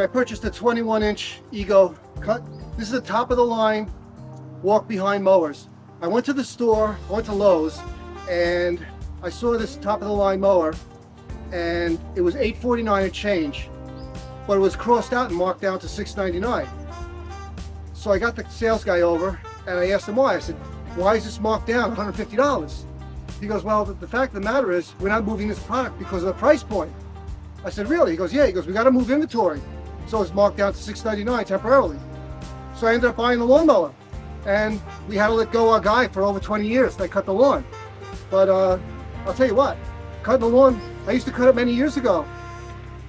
I purchased a 21-inch Ego cut. This is the top of the line walk behind mowers. I went to the store, I went to Lowe's, and I saw this top of the line mower, and it was $849 and change, but it was crossed out and marked down to $699. So I got the sales guy over and I asked him why. I said, why is this marked down $150? He goes, well, the fact of the matter is we're not moving this product because of the price point. I said, really? He goes, yeah. He goes, we got to move inventory. So it's marked down to $699 temporarily. So I ended up buying the lawnmower, and we had to let go our guy for over 20 years. They cut the lawn. But I'll tell you what, cutting the lawn, I used to cut it many years ago.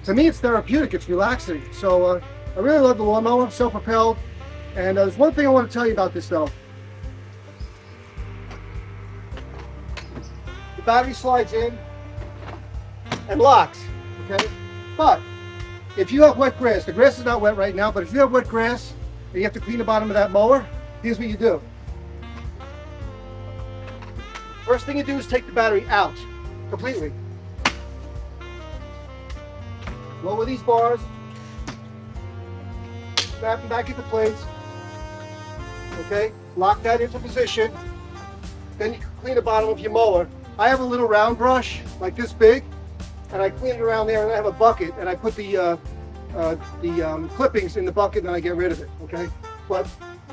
To me, it's therapeutic, it's relaxing. So I really love the lawnmower, self-propelled. And there's one thing I want to tell you about this though. The battery slides in and locks, okay? But if you have wet grass, the grass is not wet right now, but if you have wet grass and you have to clean the bottom of that mower, here's what you do. First thing you do is take the battery out completely. Lower these bars, snap them back into place. Okay, lock that into position. Then you can clean the bottom of your mower. I have a little round brush like this big, and I clean it around there, and I have a bucket, and I put the clippings in the bucket, and I get rid of it. Okay, but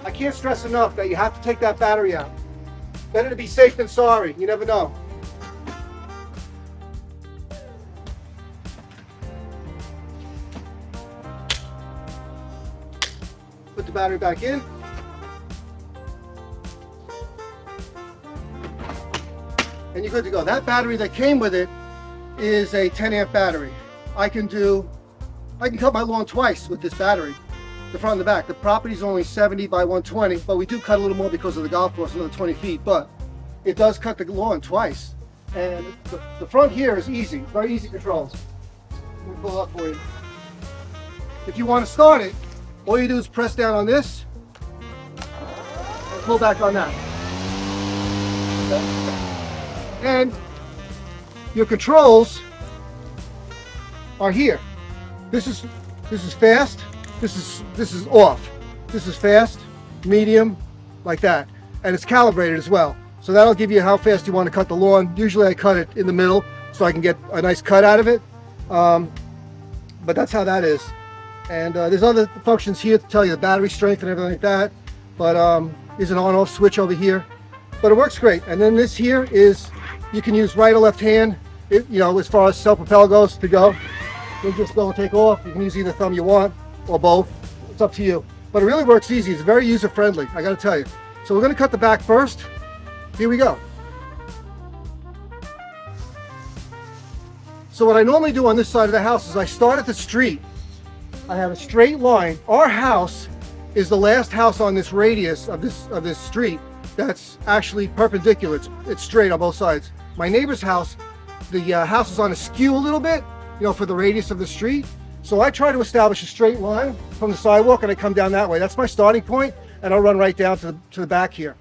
I can't stress enough that you have to take that battery out. Better to be safe than sorry. You never know. Put the battery back in. And you're good to go. That battery that came with it is a 10 amp battery. I can cut my lawn twice with this battery, the front and the back. The property's only 70 by 120, but we do cut a little more because of the golf course, another 20 feet, but it does cut the lawn twice. And the front here is easy, very easy controls. Let me pull it up for you. If you want to start it, all you do is press down on this and pull back on that. Okay. And your controls are here. This is fast. This is off. This is fast, medium, like that, and it's calibrated as well. So that'll give you how fast you want to cut the lawn. Usually I cut it in the middle so I can get a nice cut out of it. But that's how that is. And there's other functions here to tell you the battery strength and everything like that. But there's an on-off switch over here. But it works great. And then this here is, you can use right or left hand, you know, as far as self-propel goes to go. You just go and take off. You can use either thumb you want or both. It's up to you. But it really works easy. It's very user-friendly, I gotta tell you. So we're gonna cut the back first. Here we go. So what I normally do on this side of the house is I start at the street. I have a straight line. Our house is the last house on this radius of this street that's actually perpendicular. It's straight on both sides. My neighbor's house, the house is on a skew a little bit, you know, for the radius of the street. So I try to establish a straight line from the sidewalk and I come down that way. That's my starting point, and I'll run right down to the back here.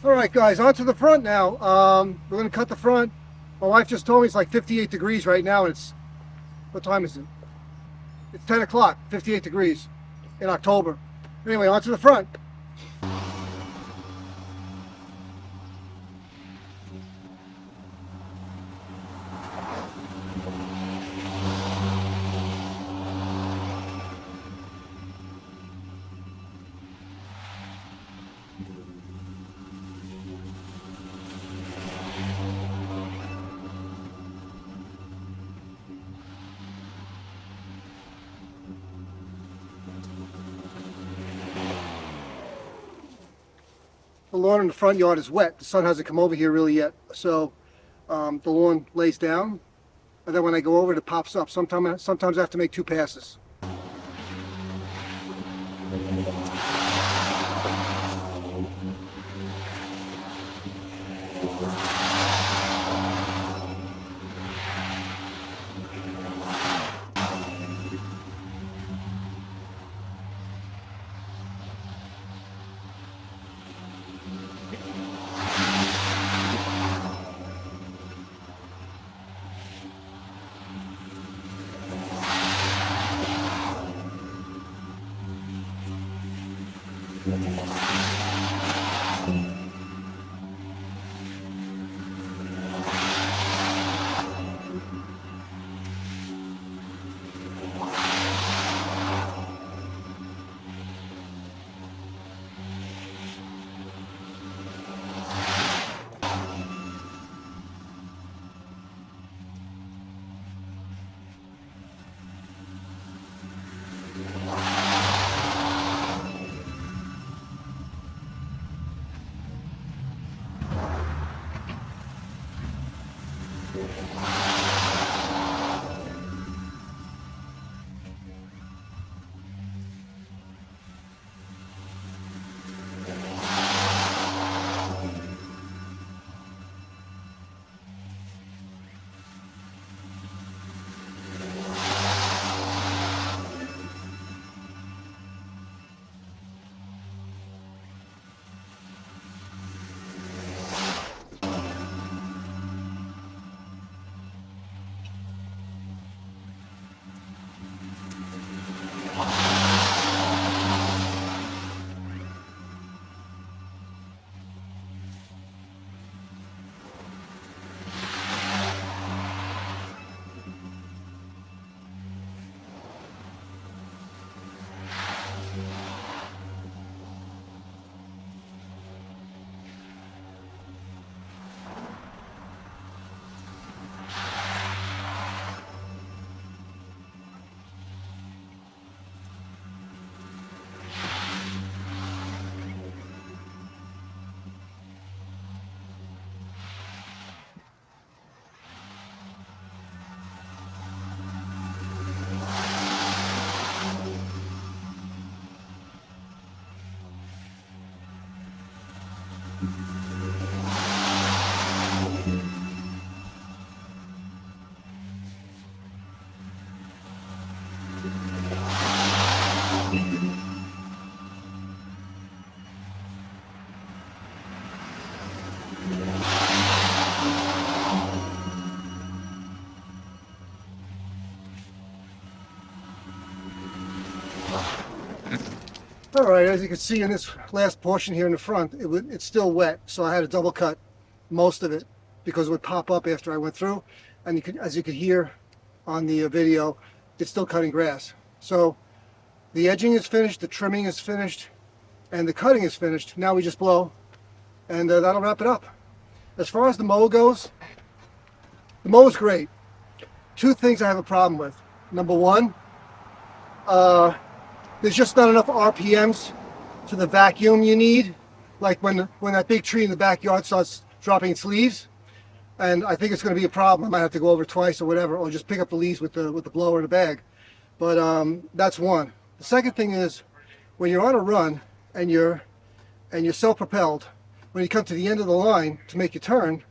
All right, guys, onto the front now. We're gonna cut the front. My wife just told me it's like 58 degrees right now. And it's, what time is it? It's 10 o'clock, 58 degrees in October. Anyway, onto the front. The lawn in the front yard is wet. The sun hasn't come over here really yet. So the lawn lays down. And then when I go over it, it pops up. Sometimes I have to make 2 passes. All right, as you can see in this last portion here in the front, it's still wet, so I had to double cut most of it because it would pop up after I went through. And as you could hear on the video, it's still cutting grass. So the edging is finished, the trimming is finished, and the cutting is finished. Now we just blow, and that'll wrap it up. As far as the mow goes, the mow is great. Two things I have a problem with. Number one, there's just not enough RPMs for the vacuum you need. Like when that big tree in the backyard starts dropping its leaves, and I think it's going to be a problem. I might have to go over twice or whatever, or just pick up the leaves with the blower in the bag. But that's one. The second thing is, when you're on a run and you're self-propelled, when you come to the end of the line to make your turn,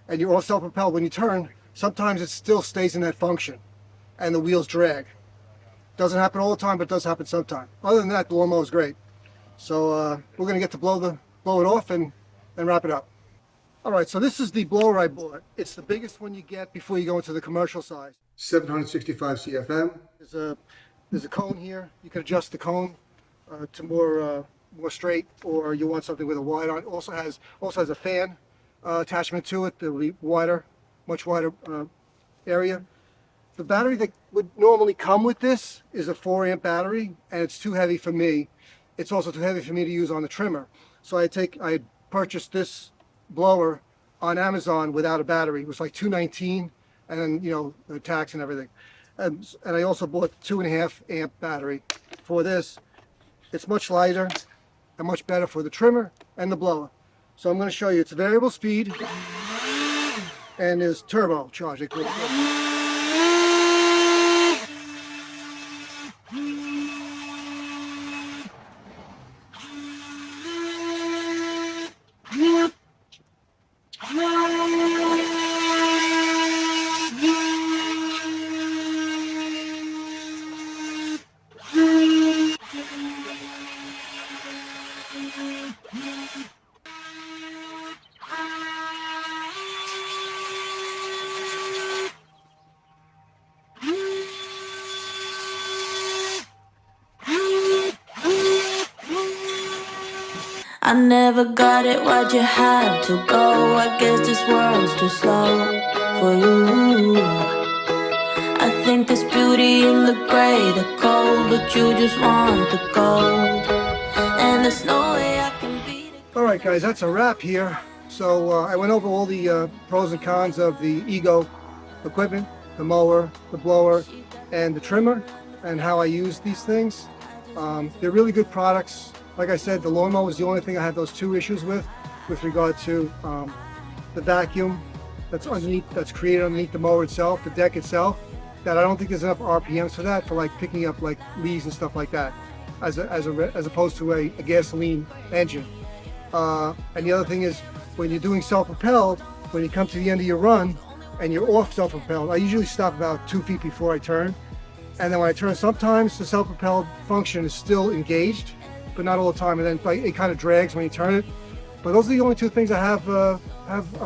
and you're all self-propelled, when you turn, sometimes it still stays in that function, and the wheels drag. Doesn't happen all the time, but it does happen sometime. Other than that, the lawnmower is great. So we're going to get to blow it off and wrap it up. All right, so this is the blower I bought. It's the biggest one you get before you go into the commercial size. 765 CFM. There's a cone here. You can adjust the cone to more straight, or you want something with a wide on. It also has a fan attachment to it. That will be wider, much wider area. The battery that would normally come with this is a 4-amp battery, and it's too heavy for me. It's also too heavy for me to use on the trimmer. So I purchased this blower on Amazon without a battery. It was like $219, and then, you know, the tax and everything. And I also bought the 2.5-amp battery for this. It's much lighter and much better for the trimmer and the blower. So I'm going to show you. It's variable speed, and there's turbo charge. I never got it, why'd you have to go? I guess this world's too slow for you. I think there's beauty in the gray, the cold, but you just want the gold. And there's no way I can beat it. All right, guys, that's a wrap here. So I went over all the pros and cons of the Ego equipment, the mower, the blower, and the trimmer, and how I use these things. They're really good products. Like I said, the lawnmower is the only thing I have those two issues with regard to the vacuum that's created underneath the mower itself, the deck itself, that I don't think there's enough RPMs for that, for like picking up like leaves and stuff like that, as opposed to a gasoline engine. And the other thing is, when you're doing self-propelled, when you come to the end of your run and you're off self-propelled, I usually stop about 2 feet before I turn. And then when I turn, sometimes the self-propelled function is still engaged, but not all the time. And then it kind of drags when you turn it. But those are the only two things I have a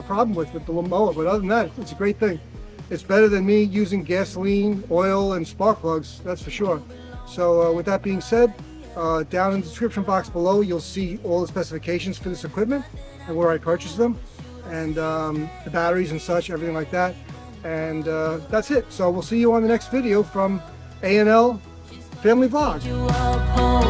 problem with the mower. But other than that, it's a great thing. It's better than me using gasoline, oil, and spark plugs, that's for sure. So with that being said, down in the description box below, you'll see all the specifications for this equipment and where I purchased them, and the batteries and such, everything like that. And that's it. So we'll see you on the next video from A&L Family Vlog.